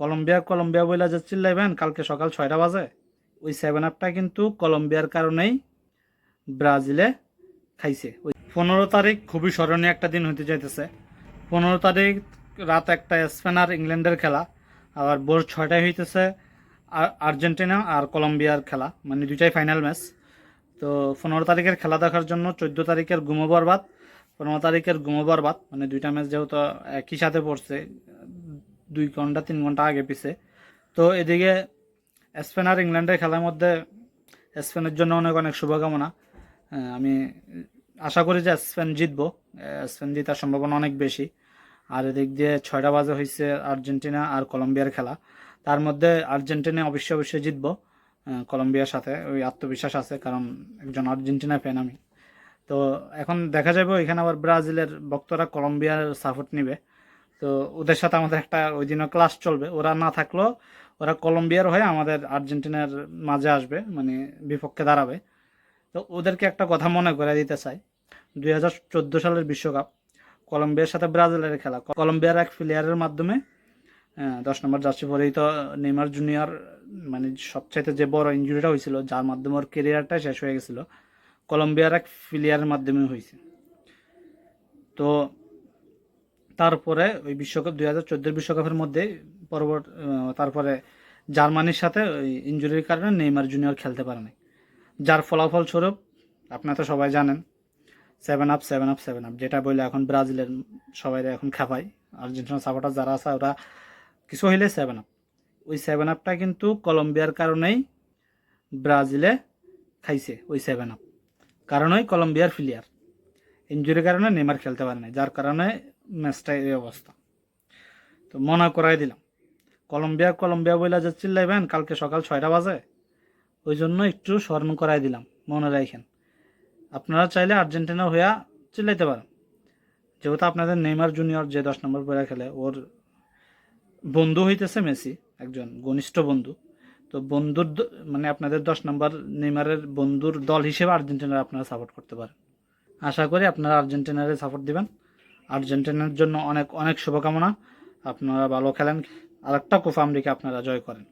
Colombia Colombia বইলা যে চিল্লাইবেন কালকে সকাল 6টা বাজে, ওই 7 আপটা কিন্তু কলম্বিয়ার কারণেই ব্রাজিলে খাইছে। ওই 15 তারিখ খুবই স্মরণীয় একটা দিন হতে যাইতেছে। 15 তারিখ রাত 1টা স্পেন আর ইংল্যান্ডের খেলা, আবার ভোর 6টায় হইতেছে আর্জেন্টিনা আর কলম্বিয়ার খেলা, মানে দুইটাই ফাইনাল ম্যাচ। তো 15 তারিখের খেলা দেখার জন্য 14 তারিখের ঘুমো বরবাদ, 15 তারিখের ঘুমো বরবাদ, মানে দুইটা ম্যাচ যেহেতু একই সাথে পড়ছে 2 ঘন্টা 3 ঘন্টা আগে পিছে। তো এদিকে স্পেন আর ইংল্যান্ডের খেলার মধ্যে স্পেনের জন্য অনেক অনেক শুভকামনা। আমি আশা করি যে স্পেন জিতবো, স্পেন জেতার সম্ভাবনা অনেক বেশি। আর এদিক দিয়ে 6টা বাজে হয়েছে আর্জেন্টিনা আর কলম্বিয়ার খেলা, তার মধ্যে আর্জেন্টিনা অবশ্যই অবশ্যই জিতবো কলম্বিয়ার সাথে, ওই আত্মবিশ্বাস আছে, কারণ একজন আর্জেন্টিনা ফ্যান আমি। তো এখন দেখা যাবে এখানে আবার ব্রাজিলের ভক্তরা কলম্বিয়ার সাপোর্ট নিবে। তো ওদের সাথে আমাদের একটা ওই দিনও ক্লাস চলবে, ওরা না থাকলেও ওরা কলম্বিয়ার হয়ে আমাদের আর্জেন্টিনার মাঝে আসবে, মানে বিপক্ষে দাঁড়াবে। তো ওদেরকে একটা কথা মনে করে দিতে চাই, 2014 সালের বিশ্বকাপ কলম্বিয়ার সাথে ব্রাজিলের খেলা, কলম্বিয়ার এক প্লেয়ারের মাধ্যমে 10 নম্বর জার্সি পরেই তো নেইমার জুনিয়র, মানে সবচাইতে যে বড় ইঞ্জুরিটা হয়েছিল, যার মাধ্যমে ওর কেরিয়ারটা শেষ হয়ে গেছিল, কলম্বিয়ার এক প্লেয়ারের মাধ্যমে হয়েছে। তো তারপরে ওই বিশ্বকাপ 2014 বিশ্বকাপের মধ্যে তারপরে জার্মানির সাথে ওই ইঞ্জুরির কারণে নেইমার জুনিয়র খেলতে পারে নাই, যার ফলাফল স্বরূপ আপনারা তো সবাই জানেন 7 আপ 7 আপ 7 আপ, যেটা বলে এখন ব্রাজিলের সবাই এখন খেপায়, আর্জেন্টিনা সাপোর্টার যারা আছে ওরা কিছু হইলে 7 আপ। ওই 7 আপটা কিন্তু কলম্বিয়ার কারণেই ব্রাজিলে খাইছে, ওই 7 আপ কারণেই কলম্বিয়ার প্লেয়ার ইঞ্জুরির কারণে নেইমার খেলতে পারে নাই, যার কারণে ম্যাচটা এই অবস্থা। তো মনে করাই দিলাম, কলম্বিয়া কলম্বিয়া বইলা যে চিল্লাইবেন কালকে সকাল 6টা বাজে, ওই জন্য একটু স্মরণ করাই দিলাম, মনে রাখেন। আপনারা চাইলে আর্জেন্টিনা হইয়া চিল্লাইতে পারেন, যেহেতু আপনাদের নেইমার জুনিয়র যে 10 নম্বর পরে খেলে, ওর বন্ধু হইতেছে মেসি, একজন ঘনিষ্ঠ বন্ধু। তো বন্ধুর মানে আপনাদের 10 নম্বর নেইমারের বন্ধুর দল হিসেবে আর্জেন্টিনার আপনারা সাপোর্ট করতে পারেন। আশা করি আপনারা আর্জেন্টিনারে সাপোর্ট দিবেন। আর্জেন্টিনার জন্য অনেক অনেক শুভকামনা, আপনারা ভালো খেলেন, আর একটা কোপা আমেরিকা আপনারা জয় করেন।